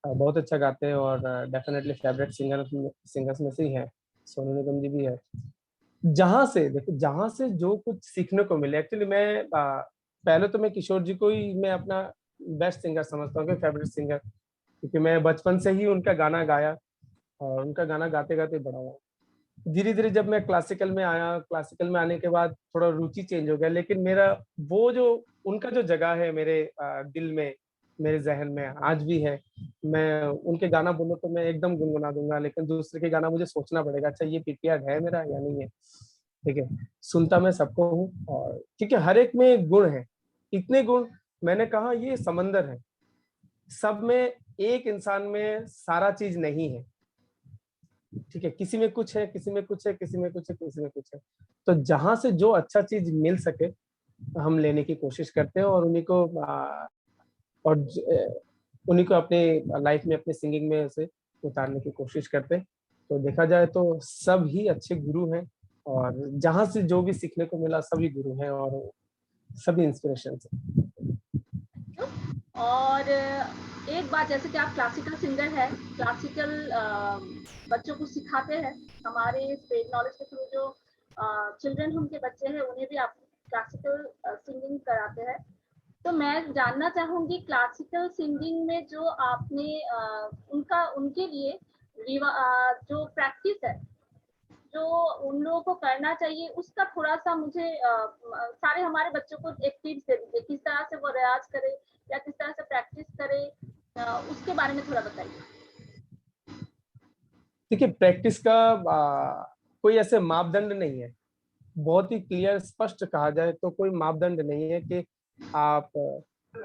बहुत अच्छा गाते हैं और डेफिनेटली फेवरेट सिंगर्स में से ही है। सोनू निगम जी भी है। जहाँ से देखो, जहाँ से जो कुछ सीखने को मिले, एक्चुअली मैं पहले तो मैं किशोर जी को ही मैं अपना बेस्ट सिंगर समझता हूँ, फेवरेट सिंगर, क्योंकि मैं बचपन से ही उनका गाना गाया और उनका गाना गाते गाते बड़ा हुआ। धीरे धीरे जब मैं क्लासिकल में आया, क्लासिकल में आने के बाद थोड़ा रुचि चेंज हो गया, लेकिन मेरा वो जो उनका जो जगह है मेरे दिल में, मेरे जहन में आज भी है। मैं उनके गाना बोलो तो मैं एकदम गुनगुना दूंगा, लेकिन दूसरे के गाना मुझे सोचना पड़ेगा, अच्छा ये पीपीआर है मेरा या नहीं है। ठीक है, सुनता मैं सबको हूँ, और क्योंकि हर एक में गुण है, इतने गुण। मैंने कहा ये समंदर है, सब में, एक इंसान में सारा चीज नहीं है। ठीक है, किसी में कुछ है, किसी में कुछ है, किसी में कुछ है, किसी में कुछ है। तो जहां से जो अच्छा चीज मिल सके हम लेने की कोशिश करते हैं, और और उन्हीं को अपने लाइफ में, अपने सिंगिंग में से उतारने की कोशिश करते हैं। तो देखा जाए तो सब ही अच्छे गुरु हैं, और जहां से जो भी सीखने को मिला सभी गुरु हैं और सभी इंस्पिरेशन है। और एक बात, जैसे कि आप क्लासिकल सिंगर है, क्लासिकल बच्चों को सिखाते हैं। हमारे स्टेट नॉलेज के थ्रू जो चिल्ड्रन होम के बच्चे हैं उन्हें भी आप क्लासिकल सिंगिंग कराते हैं। तो मैं जानना चाहूंगी क्लासिकल सिंगिंग में जो आपने उनका उनके लिए जो प्रैक्टिस है जो उन लोगों को करना चाहिए, उसका थोड़ा सा मुझे सारे हमारे बच्चों को एक टिप्स दे दीजिए, किस तरह से वो रियाज करे या किस तरह से प्रैक्टिस करे, उसके बारे में थोड़ा बताइए। देखिए, प्रैक्टिस का कोई ऐसे मापदंड नहीं है। बहुत ही क्लियर स्पष्ट कहा जाए तो कोई मापदंड नहीं है कि आप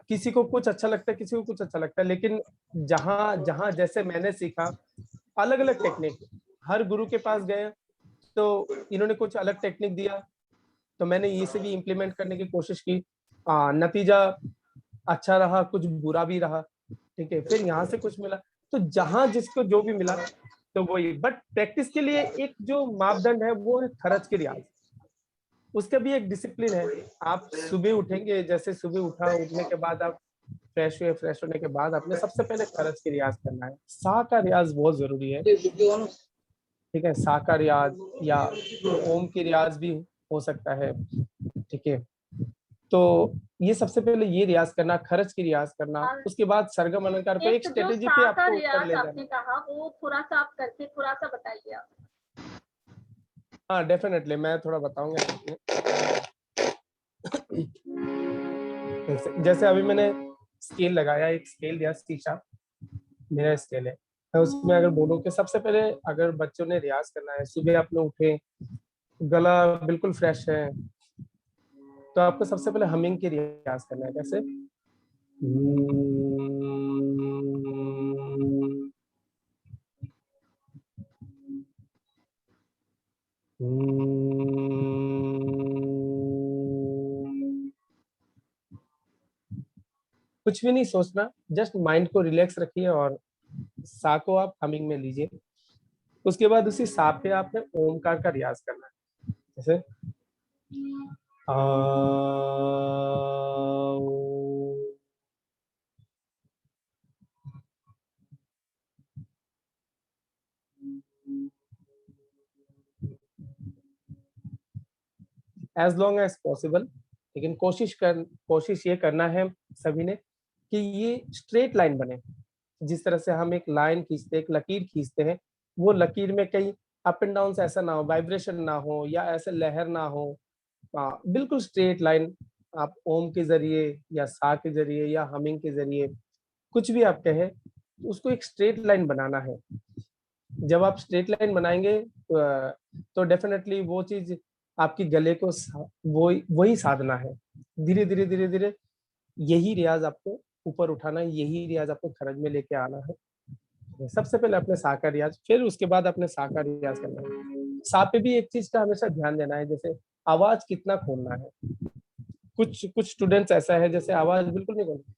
किसी को कुछ अच्छा लगता है, किसी को कुछ अच्छा लगता है, लेकिन जहां जहां जैसे मैंने सीखा, अलग अलग टेक्निक, हर गुरु के पास गए तो इन्होंने कुछ अलग टेक्निक दिया, तो मैंने ये से भी इम्प्लीमेंट करने की कोशिश की। नतीजा अच्छा रहा, कुछ बुरा भी रहा। ठीक है, फिर यहाँ से कुछ मिला, तो जहां जिसको जो भी मिला तो वही। बट प्रैक्टिस के लिए एक जो मापदंड है वो है खर्च के रियाज। उसका भी एक डिसिप्लिन है। आप सुबह उठेंगे, जैसे सुबह उठने के बाद आप फ्रेश हुए, फ्रेश होने के बाद आपने सबसे पहले खरज की रियाज करना है। सा का रियाज बहुत जरूरी है। ठीक है, सा का रियाज या ओम की रियाज भी हो सकता है। ठीक है, तो ये सबसे पहले ये रियाज करना, खरच की रियाज करना, और उसके बाद सरगम अलंकार को एक एक जो स्ट्रेटेजी सा पे का आपको ऊपर रियाज ले जाना। आपने कहा वो थोड़ा सा आप करके थोड़ा सा बताइए आप। हाँ डेफिनेटली, मैं थोड़ा बताऊंगा आपको। जैसे अभी मैंने स्केल लगाया, एक स्केल दिया, शीशा मेरा स्केल है। मैं उसमें अगर बोलूँ कि सबसे पहले अगर बच्चों ने रियाज करना है, सुबह आप लोग उठे, गला बिल्कुल फ्रेश है, तो आपको सबसे पहले हमिंग की रियाज करना है। कैसे? कुछ भी नहीं सोचना, जस्ट माइंड को रिलैक्स रखिए और सा को आप हमिंग में लीजिए। उसके बाद उसी सा पे आपने ओमकार का रियाज करना है। जैसे आ, एज लॉन्ग एज पॉसिबल, लेकिन कोशिश ये करना है सभी ने कि ये स्ट्रेट लाइन बने। जिस तरह से हम एक लाइन खींचते हैं, एक लकीर खींचते हैं, वो लकीर में कहीं अप एंड डाउन ऐसा ना हो, वाइब्रेशन ना हो या ऐसे लहर ना हो। बिल्कुल स्ट्रेट लाइन आप ओम के जरिए या सा के जरिए या हमिंग के जरिए कुछ भी आप कहें, उसको एक स्ट्रेट लाइन बनाना है। जब आप स्ट्रेट लाइन बनाएंगे तो डेफिनेटली वो चीज आपकी गले को वही साधना है। धीरे धीरे धीरे धीरे यही रियाज आपको ऊपर उठाना है, यही रियाज आपको खरज में लेके आना है। सबसे पहले अपने सा का रियाज, फिर उसके बाद अपने सा का रियाज करना है। सा पे भी एक चीज का हमेशा ध्यान देना है, जैसे आवाज कितना खोलना है। कुछ स्टूडेंट्स ऐसा है जैसे आवाज बिल्कुल नहीं खोलते,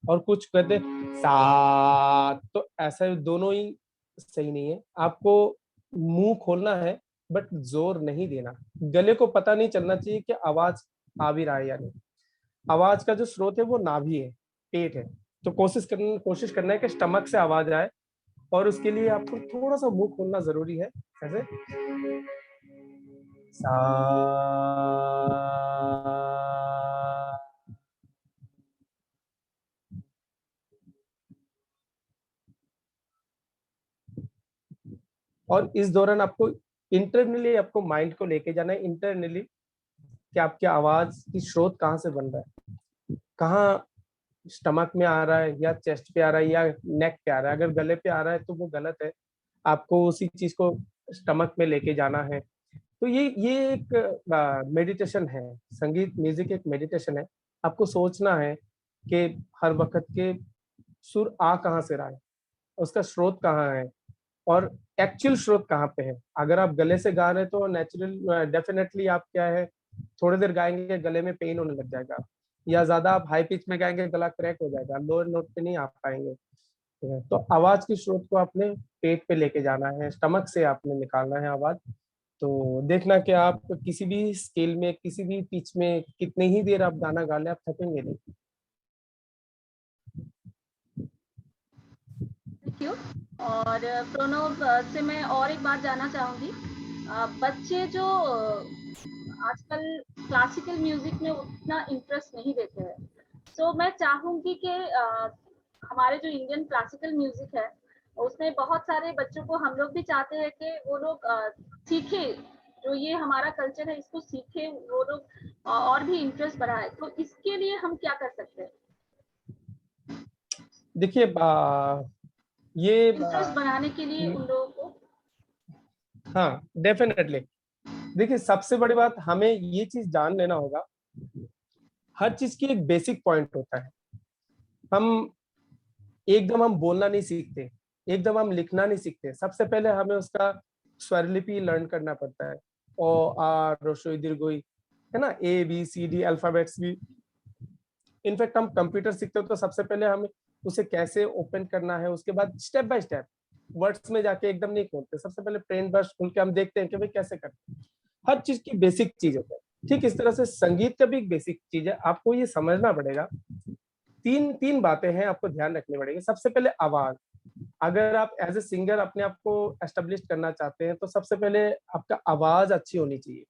और कुछ कहते सा, तो ऐसा दोनों ही सही नहीं है। आपको मुंह खोलना है बट जोर नहीं देना। गले को पता नहीं चलना चाहिए कि आवाज आ भी रहा है या नहीं। आवाज का जो स्रोत है वो नाभि है, पेट है। तो कोशिश करना है कि स्टमक से आवाज आए, और उसके लिए आपको थोड़ा सा मुंह खोलना जरूरी है। जैसे सा, और इस दौरान आपको इंटरनली आपको माइंड को लेके जाना है, इंटरनली कि आपकी आवाज की स्रोत कहाँ से बन रहा है, कहाँ स्टमक में आ रहा है या चेस्ट पे आ रहा है या नेक पे आ रहा है। अगर गले पे आ रहा है तो वो गलत है, आपको उसी चीज को स्टमक में लेके जाना है। तो ये एक मेडिटेशन है। संगीत म्यूजिक एक मेडिटेशन है। आपको सोचना है कि हर वक्त के सुर आ कहाँ से रहा है, उसका स्रोत कहाँ है और एक्चुअल स्रोत कहाँ पे है। अगर आप गले से गा रहे हैं तो नेचुरल डेफिनेटली आप क्या है, थोड़ी देर गाएंगे गले में पेन होने लग जाएगा, या ज्यादा आप हाई पिच में गाएंगे गला क्रैक हो जाएगा, लोअर नोट पे नहीं आ पाएंगे। तो आवाज की स्रोत को आपने पेट पे लेके जाना है, स्टमक से आपने निकालना है आवाज। तो देखना कि आप किसी भी स्केल में, किसी भी पिच में कितनी ही देर आप गाना गा ले, आप थकेंगे नहीं। Thank you. और प्रणव से मैं और एक बात जानना चाहूंगी। बच्चे जो आजकल क्लासिकल म्यूजिक में उतना इंटरेस्ट नहीं देते हैं, तो मैं चाहूंगी कि हमारे जो इंडियन क्लासिकल म्यूजिक है उसमें बहुत सारे बच्चों को, हम लोग भी चाहते हैं कि वो लोग सीखे, जो ये हमारा कल्चर है इसको सीखे वो लोग और भी इंटरेस्ट बढ़ाए। तो इसके लिए हम क्या कर सकते हैं? देखिए ये इंटरेस्ट बढ़ाने के लिए उन लोगों को। हाँ डेफिनेटली। देखिए सबसे बड़ी बात हमें ये चीज जान लेना होगा, हर चीज की एक बेसिक पॉइंट होता है। हम एकदम हम बोलना नहीं सीखते, एकदम हम लिखना नहीं सीखते। सबसे पहले हमें उसका स्वरलिपि लर्न करना पड़ता है। ओ आर रोशोई दीर्घोई, है ना, A B C D alphabets भी। इनफैक्ट हम कंप्यूटर सीखते हो तो सबसे पहले हमें उसे कैसे ओपन करना है, उसके बाद स्टेप बाय स्टेप वर्ड्स में जाके एकदम नहीं खोलते, सबसे पहले प्लेन ब्रश खोल के हम देखते हैं कि भाई कैसे करते हैं। हर चीज की बेसिक चीज होता है। ठीक इस तरह से संगीत का भी एक बेसिक चीज है, आपको ये समझना पड़ेगा। तीन तीन बातें हैं आपको ध्यान रखनी पड़ेगी। सबसे पहले आवाज। अगर आप एज ए सिंगर अपने आप को एस्टेब्लिश करना चाहते हैं तो सबसे पहले आपका आवाज अच्छी होनी चाहिए।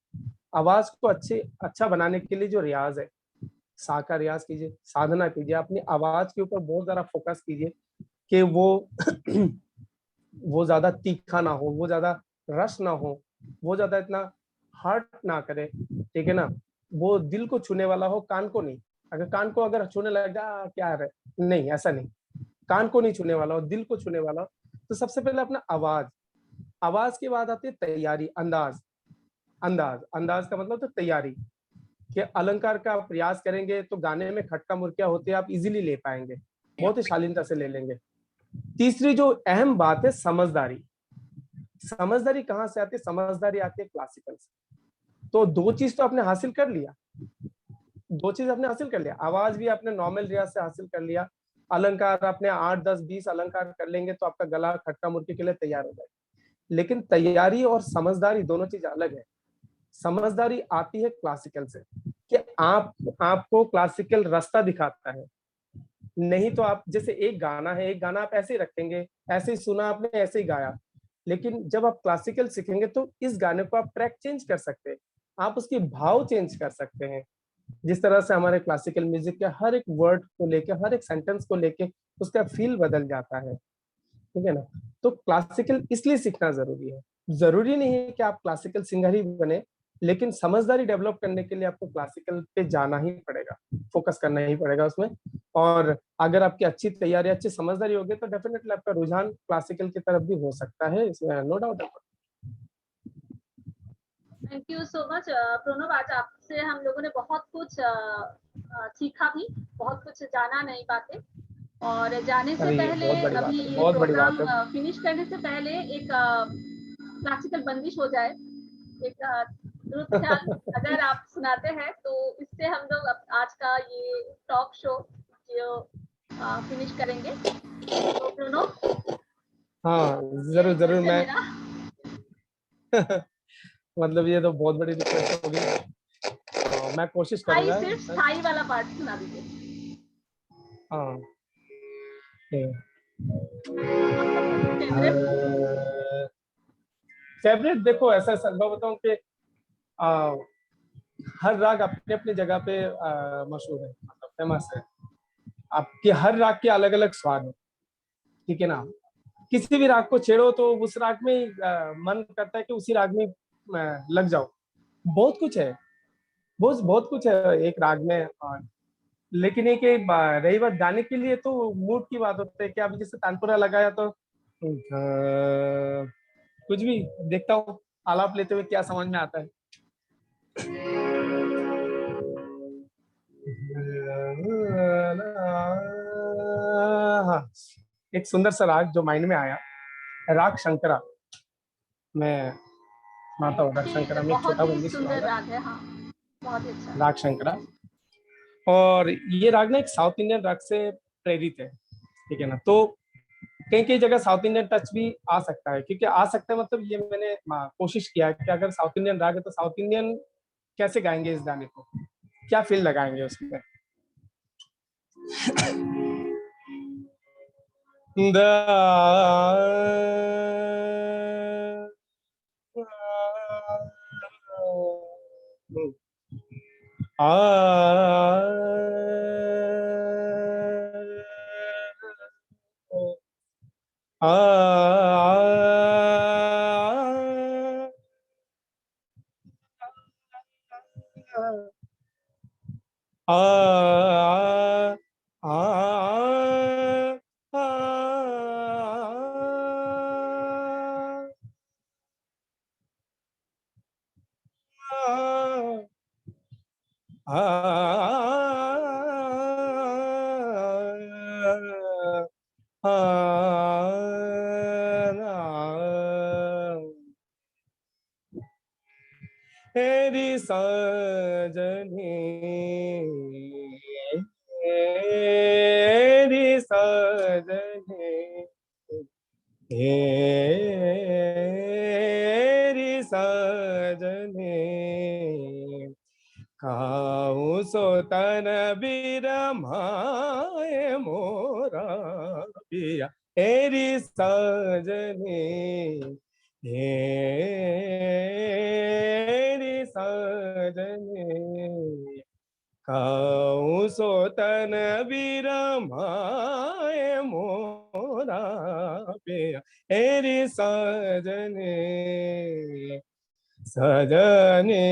आवाज को अच्छा बनाने के लिए जो रियाज है, सा का रियाज कीजिए, साधना कीजिए, अपनी आवाज के ऊपर बहुत ज्यादा फोकस कीजिए कि वो वो ज्यादा तीखा ना हो, वो ज्यादा रस ना हो, वो ज्यादा इतना हर्ट ना करे, ठीक है ना, वो दिल को छूने वाला हो, कान को नहीं। अगर कान को अगर छूने लग जा क्या है, नहीं ऐसा नहीं, कान को नहीं छूने वाला हो, दिल को छूने वाला हो। तो सबसे पहले अपना आवाज, आवाज के बाद आती है तैयारी, अंदाज। अंदाज का मतलब तो तैयारी, कि अलंकार का आप प्रयास करेंगे तो गाने में खटका मुर्किया होते आप इजीली ले पाएंगे, बहुत ही शालीनता से ले लेंगे। तीसरी जो अहम बात है समझदारी। समझदारी कहाँ से आती है? समझदारी आती है क्लासिकल से। तो दो चीज तो आपने हासिल कर लिया, दो चीज आपने हासिल कर लिया। आवाज भी आपने नॉर्मल रियाज से हासिल कर लिया, अलंकार आपने 8 10 20 अलंकार कर लेंगे तो आपका गला खटका मुर्की के लिए तैयार हो जाएगा। लेकिन तैयारी और समझदारी दोनों चीज अलग है। समझदारी आती है क्लासिकल से, कि आपको क्लासिकल रास्ता दिखाता है। नहीं तो आप जैसे एक गाना है, एक गाना आप ऐसे ही रखेंगे, ऐसे ही सुना आपने, ऐसे ही गाया, लेकिन जब आप क्लासिकल सीखेंगे तो इस गाने को आप ट्रैक चेंज कर सकते हैं, आप उसके भाव चेंज कर सकते हैं। जिस तरह से हमारे क्लासिकल म्यूजिक के हर एक वर्ड को लेके, हर एक सेंटेंस को लेके उसका फील बदल जाता है, ठीक है ना। तो क्लासिकल इसलिए सीखना जरूरी है। जरूरी नहीं है कि आप क्लासिकल सिंगर ही बने, लेकिन समझदारी डेवलप करने के लिए आपको क्लासिकल पे जाना ही पड़ेगा, फोकस करना ही पड़ेगा उसमें। और अगर आपकी अच्छी तैयारी, अच्छी समझदारी होगी तो डेफिनेटली आपका रुझान क्लासिकल की तरफ भी हो सकता है, इसमें no doubt. Thank you so much Pranav. आज आपसे हम लोगों ने बहुत कुछ सीखा भी, बहुत कुछ जाना नई बातें। और जाने से अरे ये पहले, बहुत बड़ी बात अभी है, ये बहुत बड़ी बात प्रोग्राम है। फिनिश करने से पहले एक क्लासिकल बंदिश हो जाए, एक द्रुत ख्याल अगर आप सुनाते हैं तो इससे हम लोग आज का ये टॉक शो जो फिनिश करेंगे। तो प्रणव, हाँ ये जरूर जरूर। रिक्वेस्ट है मैं मेरा। मतलब ये तो बहुत बड़ी रिक्वेस्ट होगी, मैं कोशिश स्थाई, करूंगा। सिर्फ स्थाई वाला पार्ट सुना दीजिए। हाँ फेवरेट। फेवरेट देखो, ऐसा मैं बताऊं कि आ, हर राग अपने अपनी जगह पे मशहूर है, मतलब फेमस है। आपके हर राग के अलग अलग स्वाद है, ठीक है ना। किसी भी राग को छेड़ो तो उस राग में मन करता है कि उसी राग में लग जाओ। बहुत कुछ है, बहुत बहुत कुछ है एक राग में। लेकिन एक एक रही बात गाने के लिए, तो मूड की बात होती है कि अभी जैसे तानपुरा लगाया तो कुछ भी देखता हूँ, आलाप लेते हुए क्या समझ में आता है। हाँ, एक सुंदर सा राग जो माइंड में आया, राग शंकरा। मैं सुनाता हूँ, राग शंकरा में एक छोटा बहुत ही बंदी सुंदर सुनाऊंगा। राग है, हाँ, बहुत ही अच्छा। राग शंकरा, और ये राग ना एक साउथ इंडियन राग से प्रेरित है, ठीक है ना। तो कई कई जगह साउथ इंडियन टच भी आ सकता है, क्योंकि आ सकता है मतलब ये मैंने कोशिश किया है कि अगर साउथ इंडियन राग है तो साउथ इंडियन कैसे गाएंगे इस गाने को, क्या फील लगाएंगे उसमें। तेरी सजनी, तेरी सजनी, तेरी सजनी, खाऊं सो तन बिरमाए मोरा पिया। तेरी सजनी, तेरी सजनी, खाऊं सो तन बिरमाए मोरा पिया। तेरी सजनी, सजनी,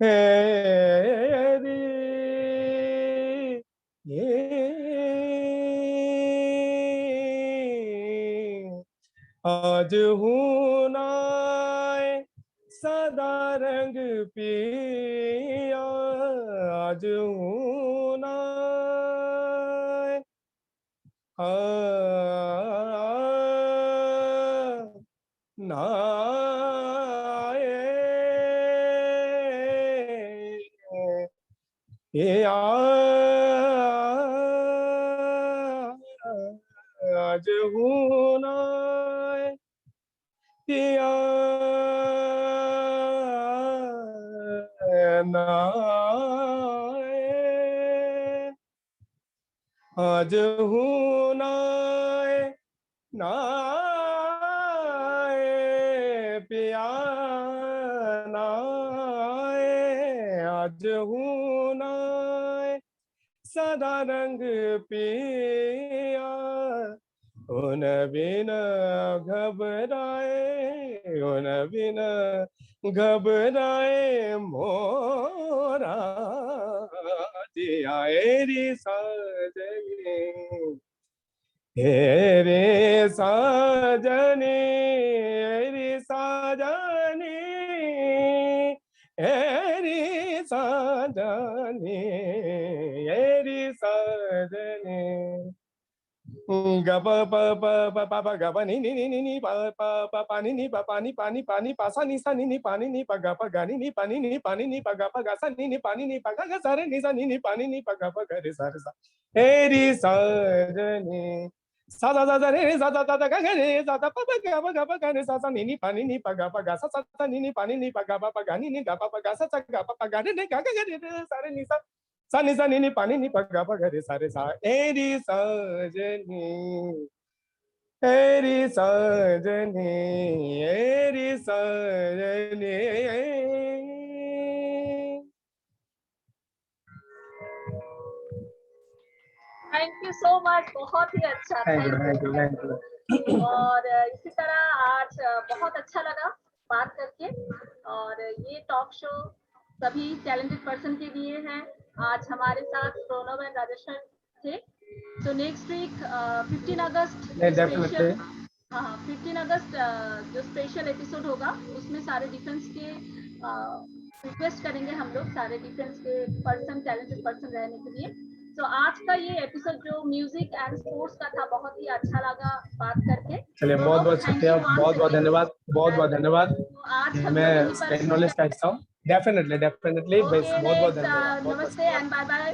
तेरी, आज हूँ नाय सदा रंग पिया, आज हूँ नाय नाए ये आज हूँ नाय पिया नाए। आज हूँ नाए नाए पिया नाए, आज हूँ नाए सदा रंग पिया, उन बिन घबराए, उन बिन घबराए मोरा जिया रे साजनी, रे साजनी, रे साजनी, रे साजनी, रे साजनी। ग प प प प प प ग प नि नि नि नि नि प प प प नि नि प प नि पा नि पा नि पा सा नि नि पा नि प ग प ग नि नि पा नि पा नि प ग प ग सा नि पा नि प ग ग सा रे नि सा नि पा नि प ग प ग रे सा रे सा, हे रे सजनी सा सा सा रे रे सा सा सा ग ग रे सा सा प प ग प ग रे सा सा नि पा नि प ग प ग सा सा नि पा नि प ग प ग नि ग प ग सा सा ग प ग रे ने ग ग रे सा रे नि सा सा नि पा नि प ग प ग रे सा रे सा, हे रे सजनी, हेरी सजनी, हेरी सजनी। थैंक यू सो मच, बहुत ही अच्छा। Thank you. और इसी तरह आज बहुत अच्छा लगा बात करके, और ये टॉक शो सभी टैलेंटेड पर्सन के लिए है। आज हमारे साथ प्रणव एंड राजेश्वर थे। तो नेक्स्ट वीक 15 अगस्त स्पेशल, हाँ 15 अगस्त जो स्पेशल एपिसोड होगा उसमें सारे डिफेंस के रिक्वेस्ट करेंगे हम लोग, सारे डिफेंस के पर्सन, टैलेंटेड पर्सन रहने के लिए। तो आज का ये एपिसोड जो म्यूजिक एंड स्पोर्ट्स का था, बहुत ही अच्छा लगा बात करके। चलिए बहुत बहुत शुक्रिया, बहुत बहुत धन्यवाद, बहुत बहुत धन्यवाद। आज मैं स्प्रेड नॉलेज का हिस्सा हूँ। डेफिनेटली डेफिनेटली, बहुत बहुत धन्यवाद। नमस्ते एंड बाय बाय।